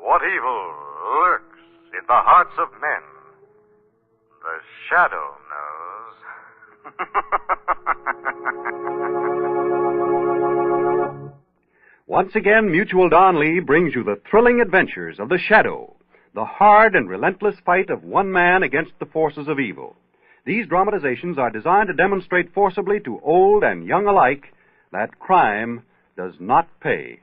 What evil lurks in the hearts of men? The Shadow knows. Once again, Mutual Don Lee brings you the thrilling adventures of the Shadow, the hard and relentless fight of one man against the forces of evil. These dramatizations are designed to demonstrate forcibly to old and young alike that crime does not pay.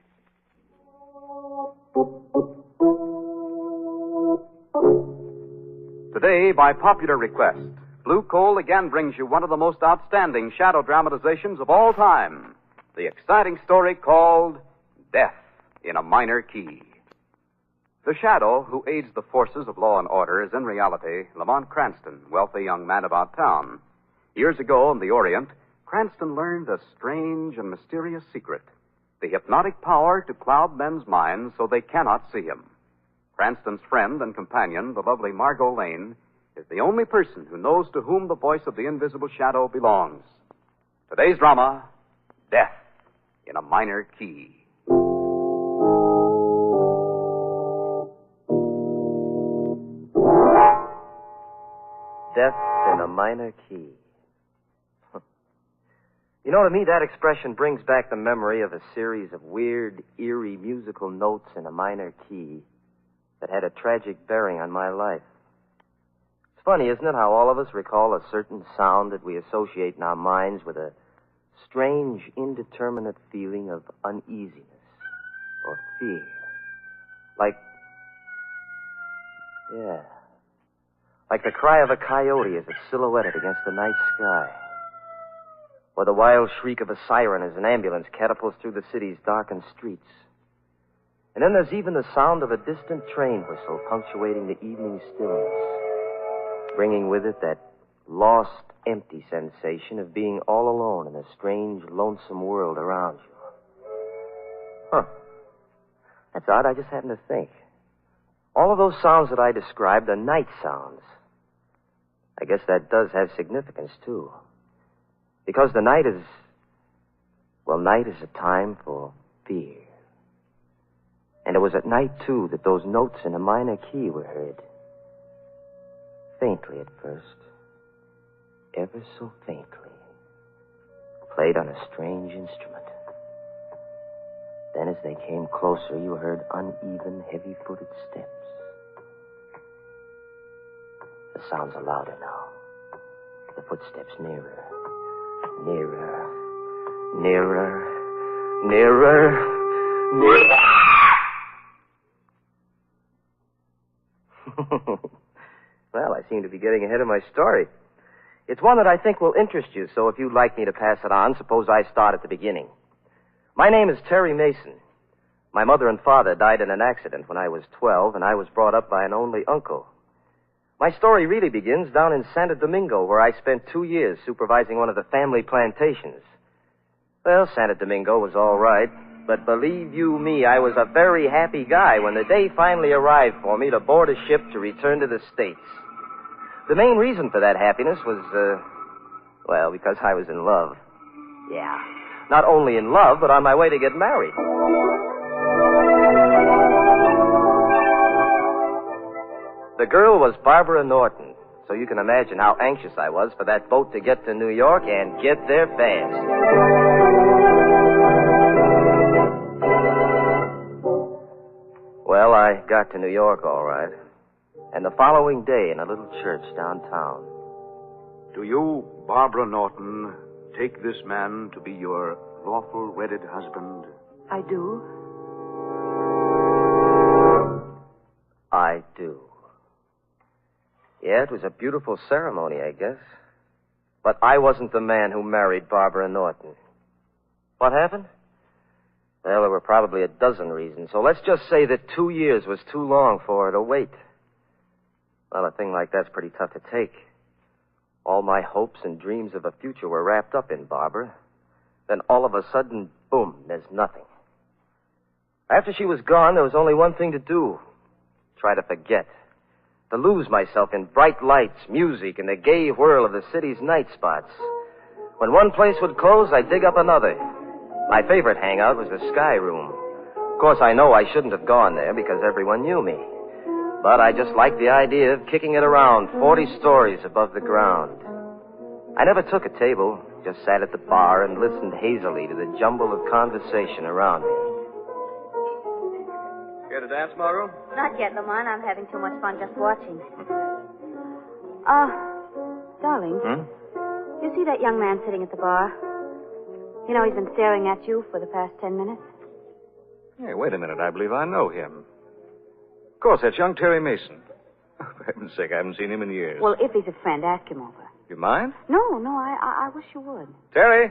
Today, by popular request, Blue Coal again brings you one of the most outstanding shadow dramatizations of all time, the exciting story called Death in a Minor Key. The Shadow, who aids the forces of law and order, is in reality Lamont Cranston, wealthy young man about town. Years ago in the Orient, Cranston learned a strange and mysterious secret, the hypnotic power to cloud men's minds so they cannot see him. Cranston's friend and companion, the lovely Margot Lane, is the only person who knows to whom the voice of the invisible shadow belongs. Today's drama, Death in a Minor Key. Death in a Minor Key. You know, to me, that expression brings back the memory of a series of weird, eerie musical notes in a minor key that had a tragic bearing on my life. It's funny, isn't it, how all of us recall a certain sound that we associate in our minds with a strange, indeterminate feeling of uneasiness or fear. Like the cry of a coyote as it's silhouetted against the night sky. Or the wild shriek of a siren as an ambulance catapults through the city's darkened streets. And then there's even the sound of a distant train whistle punctuating the evening stillness, bringing with it that lost, empty sensation of being all alone in a strange, lonesome world around you. That's odd. I just happened to think. All of those sounds that I described are night sounds. I guess that does have significance, too. Because the night is... well, night is a time for fear. And it was at night, too, that those notes in a minor key were heard. Faintly at first. Ever so faintly. Played on a strange instrument. Then as they came closer, you heard uneven, heavy-footed steps. The sounds are louder now. The footsteps nearer. Nearer. Nearer. Nearer. Nearer. Well, I seem to be getting ahead of my story. It's one that I think will interest you, so if you'd like me to pass it on, suppose I start at the beginning. My name is Terry Mason. My mother and father died in an accident when I was 12, and I was brought up by an only uncle. My story really begins down in Santo Domingo, where I spent 2 years supervising one of the family plantations. Well, Santo Domingo was all right, but believe you me, I was a very happy guy when the day finally arrived for me to board a ship to return to the States. The main reason for that happiness was, because I was in love. Yeah. Not only in love, but on my way to get married. The girl was Barbara Norton, so you can imagine how anxious I was for that boat to get to New York and get there fast. Well, I got to New York all right. And the following day in a little church downtown. Do you, Barbara Norton, take this man to be your lawful wedded husband? I do. I do. Yeah, it was a beautiful ceremony, I guess. But I wasn't the man who married Barbara Norton. What happened? Well, there were probably a dozen reasons, so let's just say that 2 years was too long for her to wait. Well, a thing like that's pretty tough to take. All my hopes and dreams of a future were wrapped up in Barbara. Then all of a sudden, boom, there's nothing. After she was gone, there was only one thing to do. Try to forget. To lose myself in bright lights, music, and the gay whirl of the city's night spots. When one place would close, I'd dig up another. My favorite hangout was the Sky Room. Of course, I know I shouldn't have gone there because everyone knew me. But I just liked the idea of kicking it around 40 stories above the ground. I never took a table, just sat at the bar and listened hazily to the jumble of conversation around me. Care to dance, Margot? Not yet, Lamont. I'm having too much fun just watching. Darling. You see that young man sitting at the bar? You know he's been staring at you for the past 10 minutes? Hey, wait a minute. I believe I know him. Of course, that's young Terry Mason. For heaven's sake, I haven't seen him in years. Well, if he's a friend, ask him over. You mind? No, I wish you would. Terry?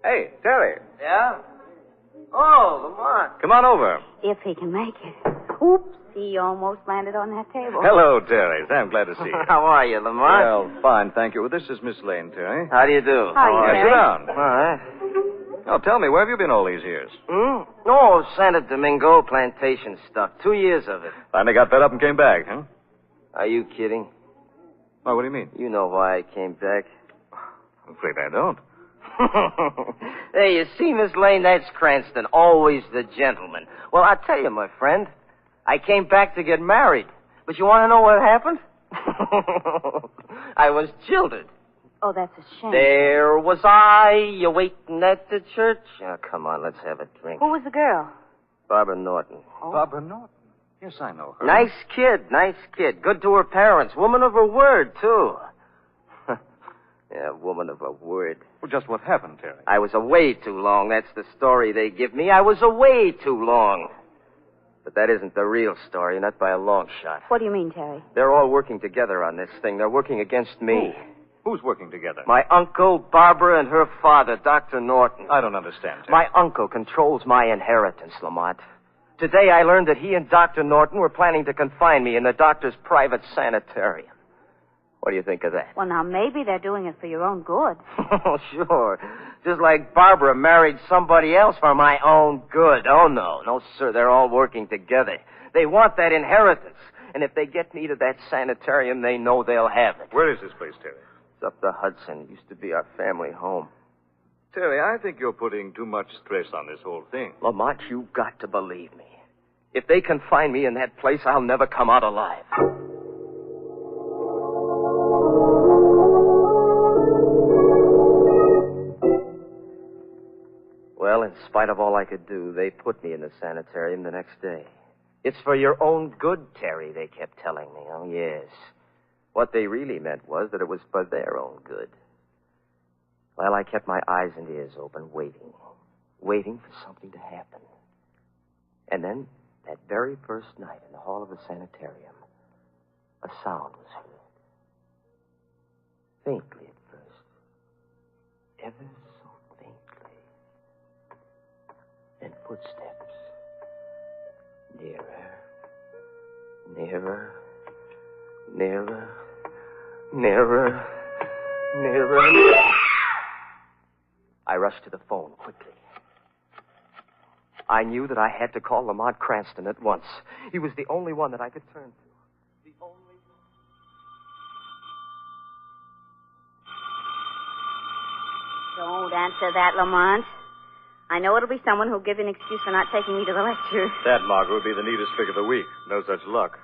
Hey, Terry. Yeah? Oh, Lamont. Come on over. If he can make it. Oops, he almost landed on that table. Hello, Terry. I'm glad to see you. How are you, Lamont? Well, fine, thank you. This is Miss Lane, Terry. How do you do? How are you, Sit Terry? down. All right. Oh, tell me, where have you been all these years? Oh, Santa Domingo plantation stuff. 2 years of it. Finally got fed up and came back, huh? Are you kidding? Oh, what do you mean? You know why I came back. I'm afraid I don't. Hey, you see, Miss Lane, that's Cranston, always the gentleman. Well, I'll tell you, my friend, I came back to get married. But you want to know what happened? I was jilted. Oh, that's a shame. There was I, you waiting at the church. Oh, come on, let's have a drink. Who was the girl? Barbara Norton. Oh. Barbara Norton. Yes, I know her. Nice kid. Good to her parents. Woman of her word, too. Yeah, woman of her word. Well, just what happened, Terry? I was away too long. That's the story they give me. I was away too long. But that isn't the real story, not by a long shot. What do you mean, Terry? They're all working together on this thing. They're working against me. Who's working together? My uncle, Barbara, and her father, Dr. Norton. I don't understand, Terry. My uncle controls my inheritance, Lamont. Today I learned that he and Dr. Norton were planning to confine me in the doctor's private sanitarium. What do you think of that? Well, now, maybe they're doing it for your own good. Oh, sure. Just like Barbara married somebody else for my own good. Oh, no. No, sir. They're all working together. They want that inheritance. And if they get me to that sanitarium, they know they'll have it. Where is this place, Terry? It's up the Hudson. It used to be our family home. Terry, I think you're putting too much stress on this whole thing. Lamont, you've got to believe me. If they confine me in that place, I'll never come out alive. Well, in spite of all I could do, they put me in the sanitarium the next day. It's for your own good, Terry, they kept telling me. Oh, yes. What they really meant was that it was for their own good. Well, I kept my eyes and ears open, waiting for something to happen. And then, that very first night in the hall of the sanitarium, a sound was heard. Faintly at first. Ever so faintly. Then footsteps. Nearer. Nearer. Nearer. Nearer. Nearer. I rushed to the phone quickly. I knew that I had to call Lamont Cranston at once. He was the only one that I could turn to. The only one. Don't answer that, Lamont. I know it'll be someone who'll give you an excuse for not taking me to the lecture. That, Margaret, would be the neatest trick of the week. No such luck.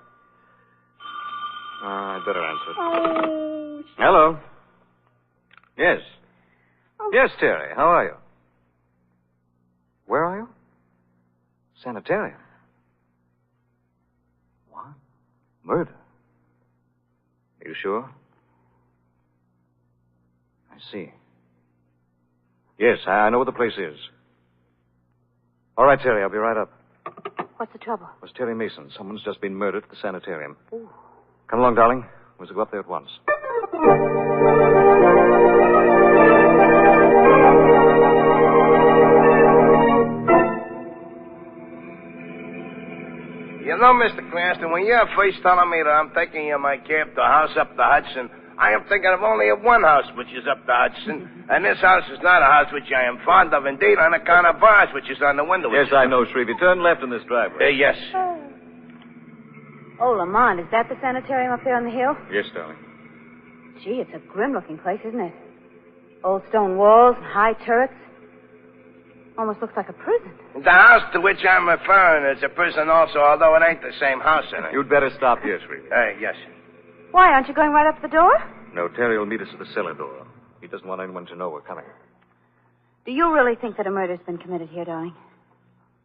I'd better answer. Oh. Hello. Yes. Oh. Yes, Terry. How are you? Where are you? Sanitarium. What? Murder? Are you sure? I see. Yes, I know where the place is. All right, Terry, I'll be right up. What's the trouble? It was Terry Mason. Someone's just been murdered at the sanitarium. Ooh. Come along, darling. We'll go up there at once. You know, Mr. Cranston, when you're first telling me that I'm taking you my cab to a house up the Hudson, I am thinking of only of one house, which is up the Hudson. And this house is not a house which I am fond of, indeed, on account of bars, which is on the window. Yes, I know, Shrevey. Turn left in this driveway. Yes. Oh, Lamont, is that the sanitarium up there on the hill? Yes, darling. Gee, it's a grim-looking place, isn't it? Old stone walls and high turrets. Almost looks like a prison. The house to which I'm referring is a prison also, although it ain't the same house in it. You'd better stop here, Shrevey. Yes. Why, aren't you going right up the door? No, Terry will meet us at the cellar door. He doesn't want anyone to know we're coming. Do you really think that a murder's been committed here, darling?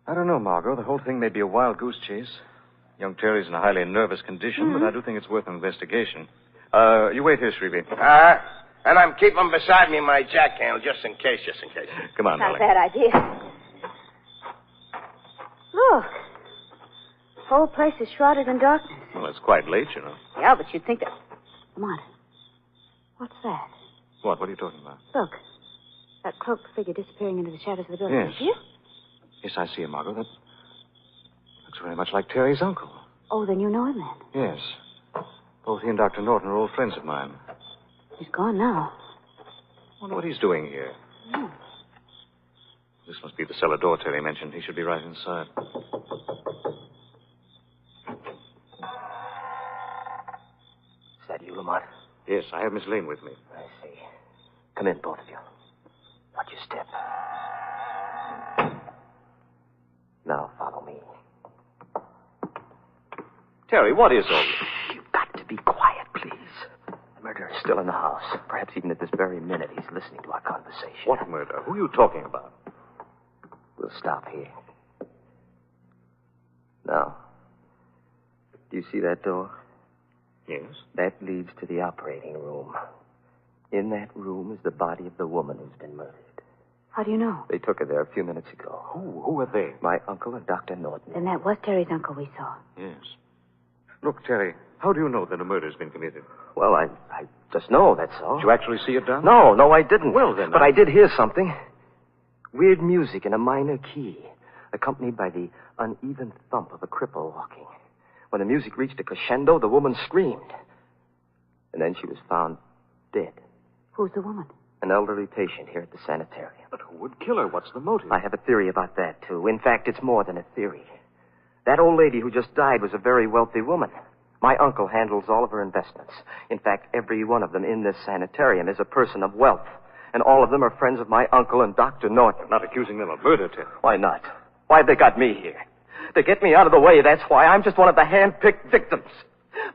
I don't know, Margot. The whole thing may be a wild goose chase. Young Terry's in a highly nervous condition, but I do think it's worth an investigation. You wait here, Shrevey. And I'm keeping beside me my jackhandle just in case. Come on, Not a darling. bad idea. Look. The whole place is shrouded in darkness. Well, it's quite late, you know. Yeah, but you'd think that... Lamont, what's that? What are you talking about? Look. That cloaked figure disappearing into the shadows of the building. Yes. See it? Yes, I see him, Margot. That looks very much like Terry's uncle. Oh, then you know him then. Yes. Both he and Dr. Norton are old friends of mine. He's gone now. I wonder what he's doing here. This must be the cellar door Terry mentioned. He should be right inside. Is that you, Lamont? Yes, I have Miss Lane with me. I see. Come in, both of you. Watch your step. Now, follow me. Terry, what is all this? You've got to be quiet, please. The murderer is still in the house. Perhaps even at this very minute he's listening to our conversation. What murder? Who are you talking about? We'll stop here. Now, do you see that door? Yes. That leads to the operating room. In that room is the body of the woman who's been murdered. How do you know? They took her there a few minutes ago. Who are they? My uncle and Dr. Norton. Then that was Terry's uncle we saw. Yes. Look, Terry, how do you know that a murder's been committed? Well, I just know, that's all. Did you actually see it done? No, I didn't. Well, then, But I did hear something. Weird music in a minor key, accompanied by the uneven thump of a cripple walking. When the music reached a crescendo, the woman screamed. And then she was found dead. Who's the woman? An elderly patient here at the sanitarium. But who would kill her? What's the motive? I have a theory about that, too. In fact, it's more than a theory. That old lady who just died was a very wealthy woman. My uncle handles all of her investments. In fact, every one of them in this sanitarium is a person of wealth. And all of them are friends of my uncle and Dr. Norton. Not accusing them of murder, Terry. Why not? Why've they got me here? To get me out of the way, that's why. I'm just one of the hand-picked victims.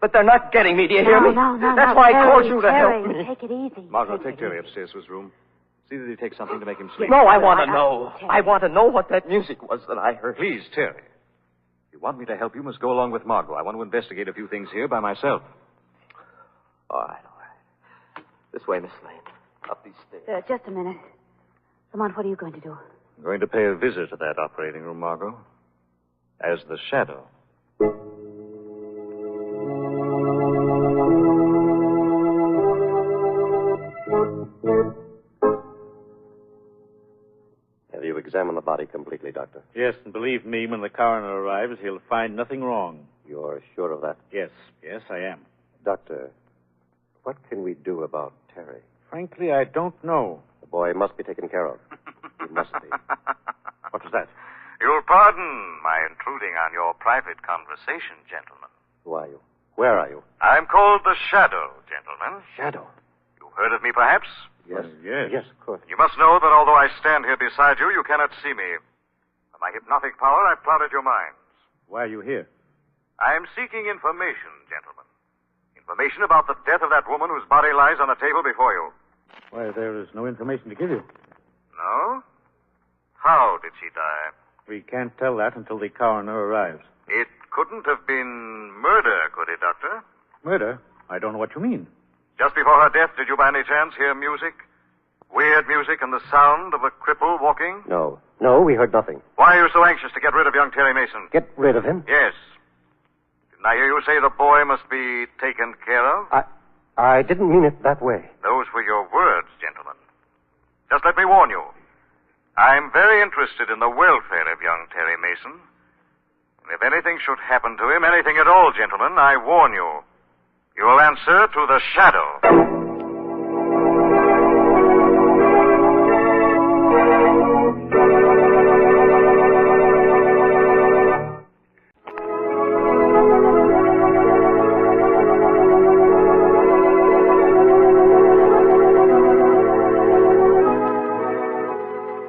But they're not getting me, do you hear me? No, That's why I called you to Terry, help me. Take it easy. Margot, take Terry upstairs to his room. See that he takes something to make him sleep. No, I want to know. Terry. I want to know what that music was that I heard. Please, Terry. If you want me to help, you must go along with Margot. I want to investigate a few things here by myself. All right. This way, Miss Lane. Up these stairs. Just a minute. Lamont, what are you going to do? I'm going to pay a visit to that operating room, Margot. As the shadow. Have you examined the body completely, Doctor? Yes, and believe me, when the coroner arrives, he'll find nothing wrong. You're sure of that? Yes, I am. Doctor, what can we do about Terry? Frankly, I don't know. The boy must be taken care of. He must be. What was that? You'll pardon my intruding on your private conversation, gentlemen. Who are you? Where are you? I'm called the Shadow, gentlemen. Shadow. You've heard of me, perhaps? Yes. Yes. Yes, of course. You must know that although I stand here beside you, you cannot see me. By my hypnotic power, I've clouded your minds. Why are you here? I am seeking information, gentlemen. Information about the death of that woman whose body lies on the table before you. Why, there is no information to give you. No? How did she die? We can't tell that until the coroner arrives. It couldn't have been murder, could it, Doctor? Murder? I don't know what you mean. Just before her death, did you by any chance hear music? Weird music and the sound of a cripple walking? No, we heard nothing. Why are you so anxious to get rid of young Terry Mason? Get rid of him? Yes. Didn't I hear you say the boy must be taken care of? I didn't mean it that way. Those were your words, gentlemen. Just let me warn you. I'm very interested in the welfare of young Terry Mason. If anything should happen to him, anything at all, gentlemen, I warn you, you will answer to the Shadow.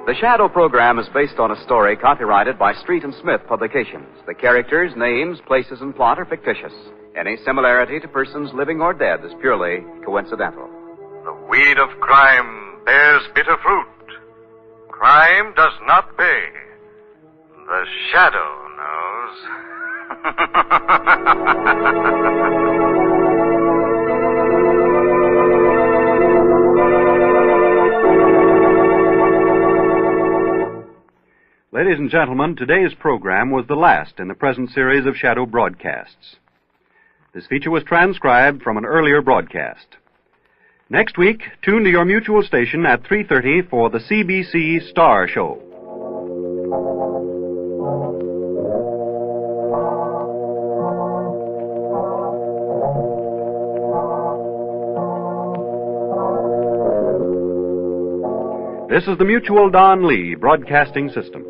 The Shadow program is based on a story copyrighted by Street and Smith Publications. The characters, names, places, and plot are fictitious. Any similarity to persons living or dead is purely coincidental. The weed of crime bears bitter fruit. Crime does not pay. The Shadow knows. Ladies and gentlemen, today's program was the last in the present series of Shadow broadcasts. This feature was transcribed from an earlier broadcast. Next week, tune to your mutual station at 3:30 for the CBC Star Show. This is the Mutual Don Lee Broadcasting System.